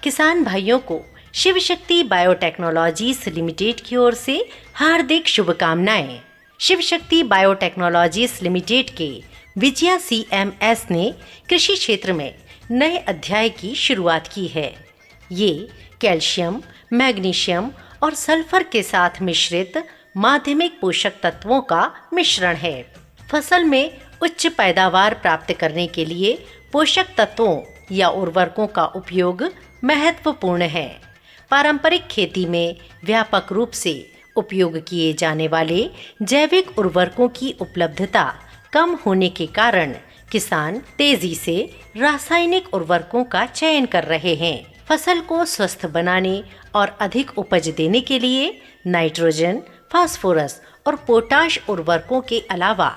किसान भाइयों को शिव शक्ति बायोटेक्नोलॉजीज लिमिटेड की ओर से हार्दिक शुभकामनाएं। शिव शक्ति बायोटेक्नोलॉजीज लिमिटेड के विजया CMS ने कृषि क्षेत्र में नए अध्याय की शुरुआत की है। ये कैल्शियम, मैग्नीशियम और सल्फर के साथ मिश्रित माध्यमिक पोषक तत्वों का मिश्रण है। फसल में उच्च पैदावार प्राप्त करने के लिए पोषक तत्वों या उर्वरकों का उपयोग महत्वपूर्ण है। पारंपरिक खेती में व्यापक रूप से उपयोग किए जाने वाले जैविक उर्वरकों की उपलब्धता कम होने के कारण किसान तेजी से रासायनिक उर्वरकों का चयन कर रहे हैं। फसल को स्वस्थ बनाने और अधिक उपज देने के लिए नाइट्रोजन, फास्फोरस और पोटाश उर्वरकों के अलावा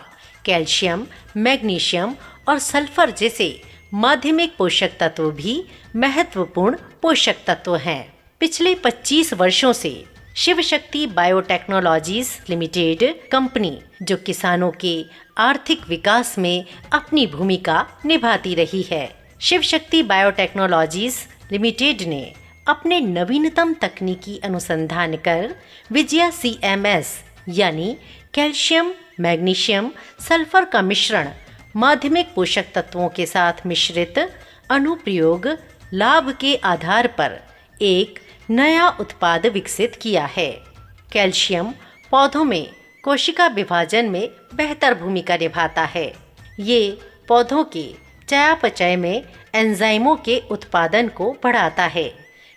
कैल्शियम, मैग्नीशियम और सल्फर जैसे माध्यमिक पोषक तत्व भी महत्वपूर्ण पोषक तत्व हैं। पिछले 25 वर्षों से Shiv Shakti biotechnologies limited company जो किसानों के आर्थिक विकास में अपनी भूमिका निभाती रही है। शिव शक्ति बायोटेक्नोलॉजीज लिमिटेड ने अपने नवीनतम तकनीकी अनुसंधान कर विजया CMS यानी कैल्शियम, मैग्नीशियम, सल्फर का मिश्रण माध्यमिक पोषक तत्वों के साथ मिश्रित अनुप्रयोग लाभ के आधार पर एक नया उत्पाद विकसित किया है। कैल्शियम पौधों में कोशिका विभाजन में बेहतर भूमिका निभाता है। ये पौधों के चयापचय में एंजाइमों के उत्पादन को बढ़ाता है।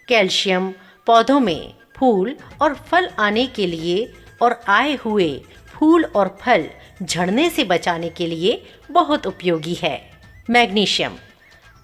कैल्शियम पौधों में फूल और फल आने के लिए और आए हुए फूल और फल झड़ने से बचाने के लिए बहुत उपयोगी है।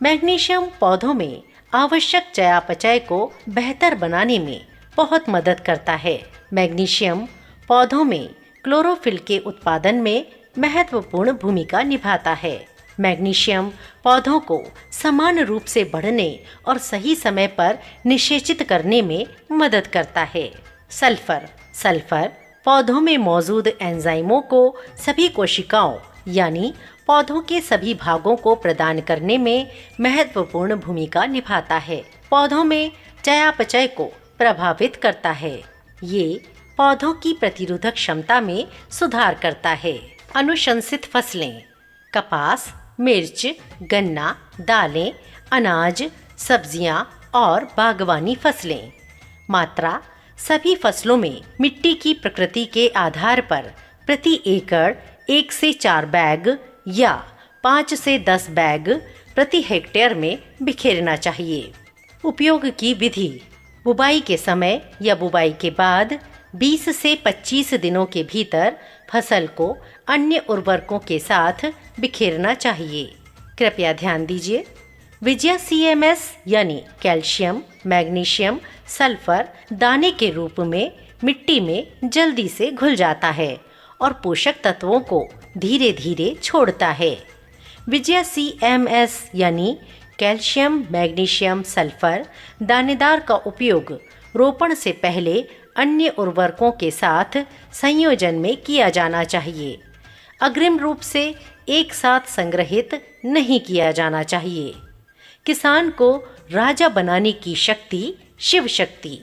मैग्नीशियम पौधों में आवश्यक चयापचय को बेहतर बनाने में बहुत मदद करता है। मैग्नीशियम पौधों में क्लोरोफिल के उत्पादन में महत्वपूर्ण भूमिका निभाता है। मैग्नीशियम पौधों को समान रूप से बढ़ने और सही समय पर निषेचित करने में मदद करता है। सल्फर पौधों में मौजूद एंजाइमों को सभी कोशिकाओं यानी पौधों के सभी भागों को प्रदान करने में महत्वपूर्ण भूमिका निभाता है। पौधों में चयापचय को प्रभावित करता है। ये पौधों की प्रतिरोधक क्षमता में सुधार करता है। अनुशंसित फसलें कपास, मिर्च, गन्ना, दालें, अनाज, सब्जियां और बागवानी फसलें। मात्रा सभी फसलों में मिट्टी की प्रकृति के आधार पर प्रति एकड़ 1 से 4 बैग या 5 से 10 बैग प्रति हेक्टेयर में बिखेरना चाहिए। उपयोग की विधि बुवाई के समय या बुवाई के बाद 20 से 25 दिनों के भीतर फसल को अन्य उर्वरकों के साथ बिखेरना चाहिए। कृपया ध्यान दीजिए, विजया CMS यानी कैल्शियम, मैग्नीशियम, सल्फर दाने के रूप में मिट्टी में जल्दी से घुल जाता है और पोषक तत्वों को धीरे धीरे छोड़ता है। विजया CMS यानी कैल्शियम, मैग्नीशियम, सल्फर दानेदार का उपयोग रोपण से पहले अन्य उर्वरकों के साथ संयोजन में किया जाना चाहिए। अग्रिम रूप से एक साथ संग्रहित नहीं किया जाना चाहिए। किसान को राजा बनाने की शक्ति शिव शक्ति।